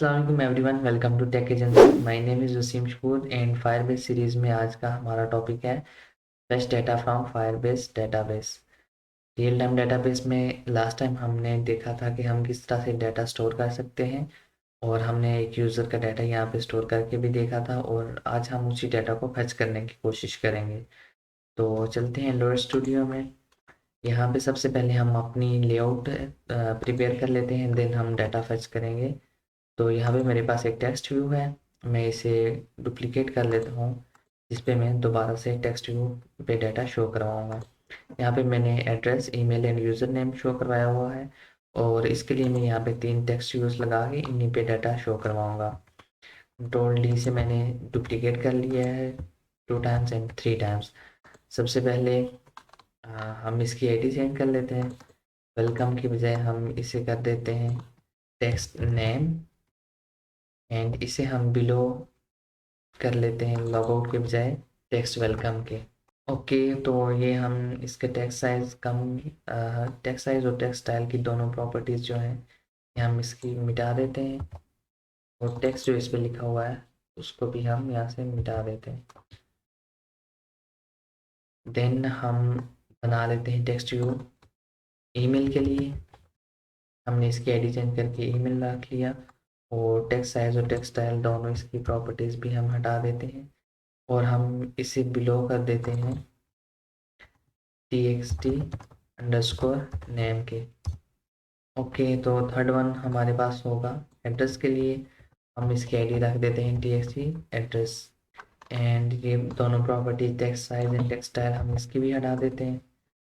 अस्सलाम वालेकुम everyone, welcome to tech agency. My name is Waseem Shakoor and Firebase series में आज का हमारा टॉपिक है fetch data from Firebase database. Real time database में लास्ट टाइम हमने देखा था कि हम किस तरह से डाटा स्टोर कर सकते हैं और हमने एक यूज़र का डाटा यहाँ पे स्टोर करके भी देखा था और आज हम उसी डाटा को फेच करने की कोशिश करेंगे। तो चलते हैं लोड स्टूडियो में। यहाँ पे सबसे पहले हम अपनी लेआउट प्रिपेयर कर लेते हैं, देन हम डाटा फेच करेंगे। तो यहाँ पे मेरे पास एक टेक्स्ट व्यू है, मैं इसे डुप्लीकेट कर लेता हूँ जिस पे मैं दोबारा से टेक्स्ट व्यू पे डाटा शो करवाऊँगा। यहाँ पे मैंने address, email end user name show करवाया हुआ है और इसके लिए मैं यहाँ पे 3 टेक्स्ट व्यूज़ लगा के इन्हीं पे डाटा शो करवाऊँगा। कंट्रोल डी से मैंने डुप्लीकेट कर लिया है 2 टाइम्स एंड 3 टाइम्स। सबसे पहले हम इसकी आईडी चेंज कर लेते हैं। वेलकम की बजाय हम इसे कर देते हैं टेक्स्ट नेम एंड इसे हम बिलो कर लेते हैं लॉगआउट के बजाय टेक्स्ट वेलकम के। ओके, तो ये हम इसके टेक्स्ट साइज कम, टेक्स्ट साइज और टेक्स्ट स्टाइल की दोनों प्रॉपर्टीज़ जो हैं ये हम इसकी मिटा देते हैं और टेक्स्ट जो इस पे लिखा हुआ है उसको भी हम यहाँ से मिटा देते हैं। देन हम बना लेते हैं टेक्स्ट व्यू। ईमेल के लिए हमने इसकी आईडी चेंज करके ईमेल रख लिया और टेक्स्ट साइज और टेक्स्ट स्टाइल दोनों इसकी प्रॉपर्टीज़ भी हम हटा देते हैं और हम इसे बिलो कर देते हैं txt_name के। ओके, तो थर्ड वन हमारे पास होगा एड्रेस के लिए। हम इसकी आईडी रख देते हैं txt एड्रेस एंड ये दोनों property text size and text style हम इसकी भी हटा देते हैं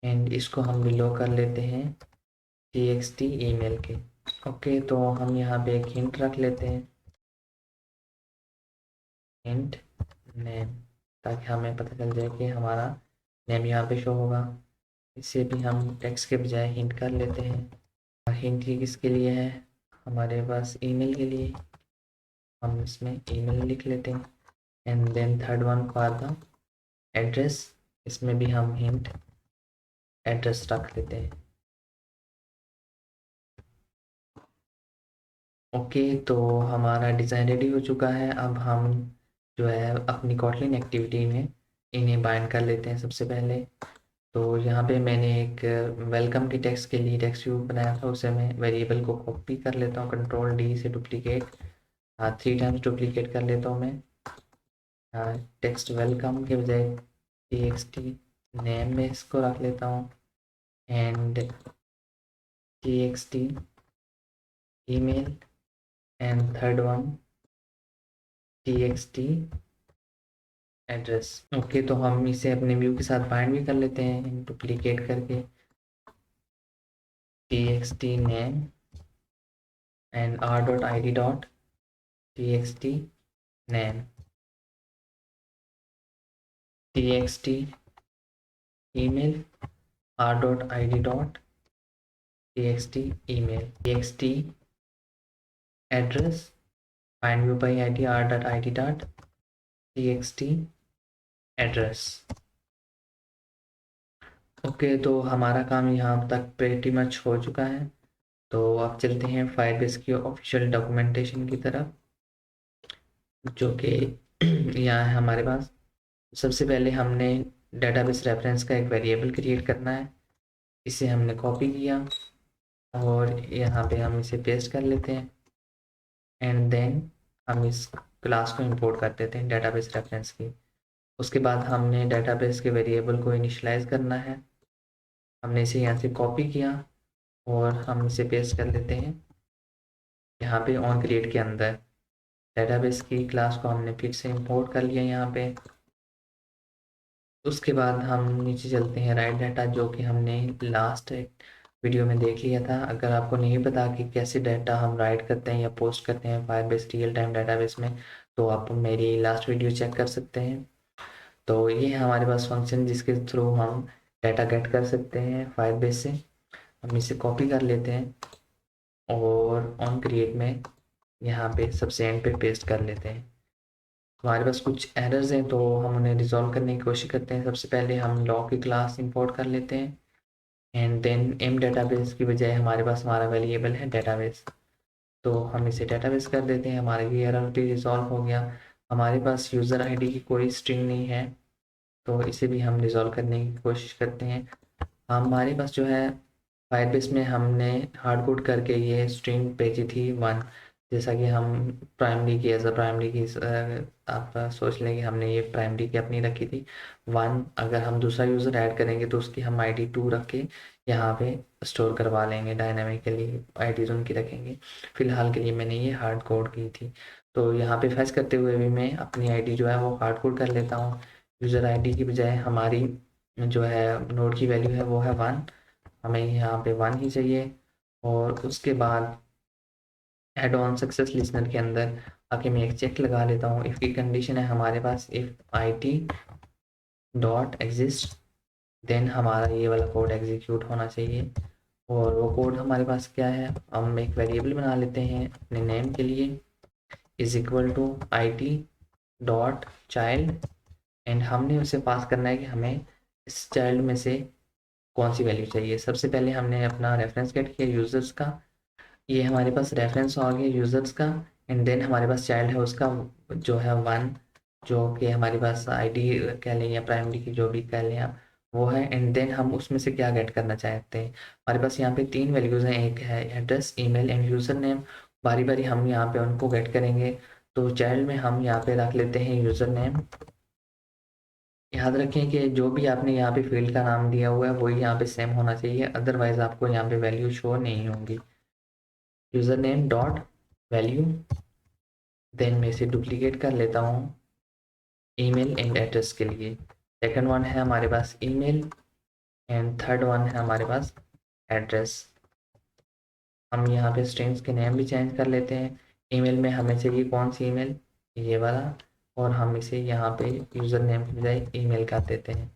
एंड इसको हम बिलो कर लेते हैं txt ईमेल के। ओके, तो हम यहाँ पे एक हिंट रख लेते हैं, हिंट नेम, ताकि हमें पता चल जाए कि हमारा नेम यहाँ पे शो होगा। इसे भी हम टेक्स्ट के बजाय हिंट कर लेते हैं। हिंट ये किसके लिए है? हमारे पास ईमेल के लिए। हम इसमें ईमेल लिख लेते हैं and then third one for the address, इसमें भी हम हिंट एड्रेस रख लेते हैं। ओके, तो हमारा डिज़ाइन रेडी हो चुका है। अब हम जो है अपनी कॉटलिन एक्टिविटी में इन्हें बाइंड कर लेते हैं। सबसे पहले तो यहाँ पे मैंने एक वेलकम के टेक्स्ट के लिए टेक्स्ट व्यू बनाया था, उसे मैं वेरिएबल को कॉपी कर लेता हूँ कंट्रोल डी से डुप्लीकेट, 3 टाइम्स डुप्लीकेट कर लेता हूँ मैं। टेक्स्ट वेलकम के बजाय txt नेम में इसको रख लेता हूँ and txt email and third one txt address. Okay, तो हम इसे अपने व्यू के साथ बाइंड भी कर लेते हैं डुप्लीकेट करके txt name and r.id.txt name, txt email r.id.txt email, txt address find view by id r.id.txt address। Okay, तो हमारा काम यहाँ तक प्रेटी मच हो चुका है। तो अब चलते हैं फायरबेस की ऑफिशियल डॉक्यूमेंटेशन की तरफ, जो कि यहाँ है हमारे पास। सबसे पहले हमने डेटाबेस रेफरेंस का एक वेरिएबल क्रिएट करना है। इसे हमने कॉपी किया और यहाँ पे हम इसे पेस्ट कर लेते हैं एंड देन हम इस क्लास को इंपोर्ट कर देते हैं डेटाबेस रेफरेंस की। उसके बाद हमने डेटाबेस के वेरिएबल को इनिशियलाइज करना है। हमने इसे यहाँ से कॉपी किया और हम इसे पेस्ट कर लेते हैं यहाँ पे ऑन क्रिएट के अंदर। डेटाबेस की क्लास को हमने फिर से इंपोर्ट कर लिया यहाँ पे। उसके बाद हम नीचे चलते हैं राइट डाटा, जो कि हमने लास्ट वीडियो में देख लिया था। अगर आपको नहीं पता कि कैसे डाटा हम राइट करते हैं या पोस्ट करते हैं फायरबेस रियल टाइम डाटाबेस में, तो आप मेरी लास्ट वीडियो चेक कर सकते हैं। तो ये है हमारे पास फंक्शन जिसके थ्रू हम डाटा गेट कर सकते हैं फायरबेस से। हम इसे कॉपी कर लेते हैं और ऑन क्रिएट में यहाँ पे सबसे एंड पे पेस्ट कर लेते हैं। हमारे पास कुछ एरर्स हैं तो हम उन्हें रिजॉल्व करने की कोशिश करते हैं। सबसे पहले हम लॉ की क्लास इंपोर्ट कर लेते हैं एंड देन एम डेटाबेस की बजाय हमारे पास हमारा वेरिएबल है डेटाबेस। तो हम इसे डेटाबेस कर देते हैं। हमारा ये एरर भी रिजॉल्व हो गया। हमारे पास यूज़र आईडी की कोई स्ट्रिंग नहीं है, तो इसे भी हम रिजॉल्व करने की कोशिश करते हैं। हमारे पास जो है फायरबेस में हमने हार्ड कोड करके ये स्ट्रिंग भेजी थी 1, जैसा कि हम प्राइमरी की एज अ प्राइमरी की आप सोच लें कि हमने ये प्राइमरी की अपनी रखी थी 1। अगर हम दूसरा यूज़र ऐड करेंगे तो उसकी हम आईडी 2 रख के यहाँ पे स्टोर करवा लेंगे, डायनामिकली आईडीज उनकी रखेंगे। फिलहाल के लिए मैंने ये हार्ड कोड की थी। तो यहाँ पे फैच करते हुए भी मैं अपनी आईडी जो है वो हार्ड कोड कर लेता हूँ। यूज़र आईडी की बजाय हमारी जो है नोड की वैल्यू है वो है 1, हमें यहाँ पे 1 ही चाहिए। और उसके बाद एड ऑन सक्सेस लिस्नर के अंदर आके मैं एक चेक लगा लेता हूँ। इफ़ की कंडीशन है हमारे पास if I T dot exist, then हमारा ये वाला कोड एग्जीक्यूट होना चाहिए। और वो कोड हमारे पास क्या है, हम एक वेरिएबल बना लेते हैं अपने नेम के लिए, is equal to I T dot child, and हमने उसे पास करना है कि हमें इस चाइल्ड में से कौन सी वैल्यू चाहिए। सबसे पहले हमने अपना रेफरेंस गेट किया यूज़र्स का, ये हमारे पास रेफरेंस आ गया यूज़र्स का, एंड देन हमारे पास चाइल्ड है उसका जो है 1, जो कि हमारे पास आईडी कह लें या प्राइमरी की जो भी कह लें आप वो है। एंड देन हम उसमें से क्या गेट करना चाहते हैं। हमारे पास यहाँ पे 3 वैल्यूज़ हैं, एक है address, email end user name. बारी बारी हम यहाँ पे उनको गेट करेंगे। तो चाइल्ड में हम यहाँ पे रख लेते हैं यूज़र नेम। याद रखें कि जो भी आपने यहाँ पे फील्ड का नाम दिया हुआ है वही यहाँ पे सेम होना चाहिए, अदरवाइज आपको यहाँ पे वैल्यू शो नहीं होंगी। User name dot value, then मैं इसे डुप्लीकेट कर लेता हूँ ईमेल एंड एड्रेस के लिए। सेकंड वन है हमारे पास ईमेल एंड थर्ड वन है हमारे पास एड्रेस। हम यहाँ पे स्ट्रिंग्स के नेम भी चेंज कर लेते हैं। ईमेल में हमें चाहिए कौन सी ईमेल, ये वाला, और हम इसे यहाँ पे यूज़र नेम के बजाय ईमेल कर देते हैं।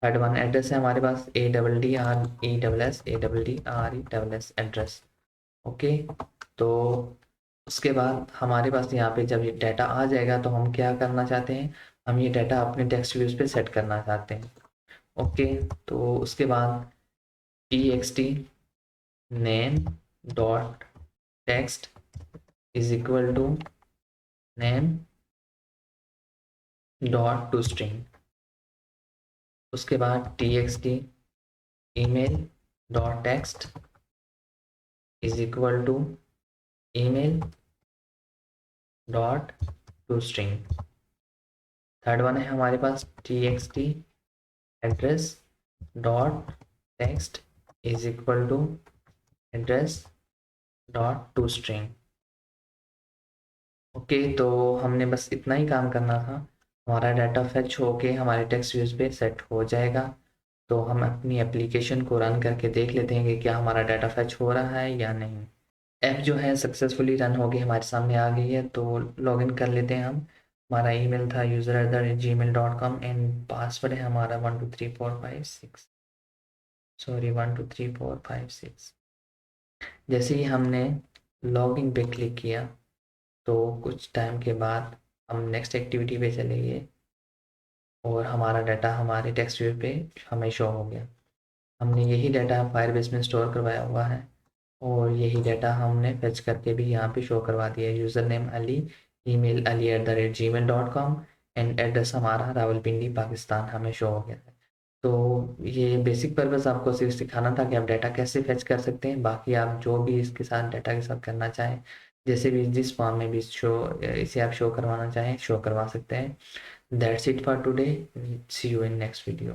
थर्ड वन एड्रेस है हमारे पास ADDRESS एड्रेस। ओके, तो उसके बाद हमारे पास यहाँ पे जब ये डाटा आ जाएगा तो हम क्या करना चाहते हैं, हम ये डाटा अपने टेक्स्ट व्यूज पे सेट करना चाहते हैं। ओके, तो उसके बाद txt name dot text is equal to name dot to string. उसके बाद txt email dot text is equal to email dot to string. Third one है हमारे पास txt address dot text is equal to address dot to string. Okay, तो हमने बस इतना ही काम करना था, हमारा डाटा फेच होके हमारे टेक्स्ट व्यूज पे सेट हो जाएगा। तो हम अपनी एप्लीकेशन को रन करके देख लेते हैं कि क्या हमारा डाटा फेच हो रहा है या नहीं। ऐप जो है सक्सेसफुली रन होगी हमारे सामने आ गई है, तो लॉगिन कर लेते हैं हम। हमारा ईमेल था user@gmail.com एंड पासवर्ड है हमारा 123456, सॉरी 123456। जैसे ही हमने लॉगिन पे क्लिक किया तो कुछ टाइम के बाद हम नेक्स्ट एक्टिविटी पे चले गए और हमारा डाटा हमारे टेक्स्ट व्यू पे हमें शो हो गया। हमने यही डाटा फायरबेस में स्टोर करवाया हुआ है और यही डाटा हमने फेच करके भी यहाँ पे शो करवा दिया है। User name Ali, email ali@gmail.com and address हमारा रावलपिंडी पाकिस्तान हमें शो हो गया है। तो ये बेसिक पर्पस आपको सिर्फ सिखाना था कि आप डाटा कैसे फेच कर सकते हैं। बाकी आप जो भी इसके साथ डाटा के साथ करना चाहें, जैसे भी जिस फॉर्म में भी शो इसे आप शो करवाना चाहें शो करवा सकते हैं। That's it for today, see you in next video.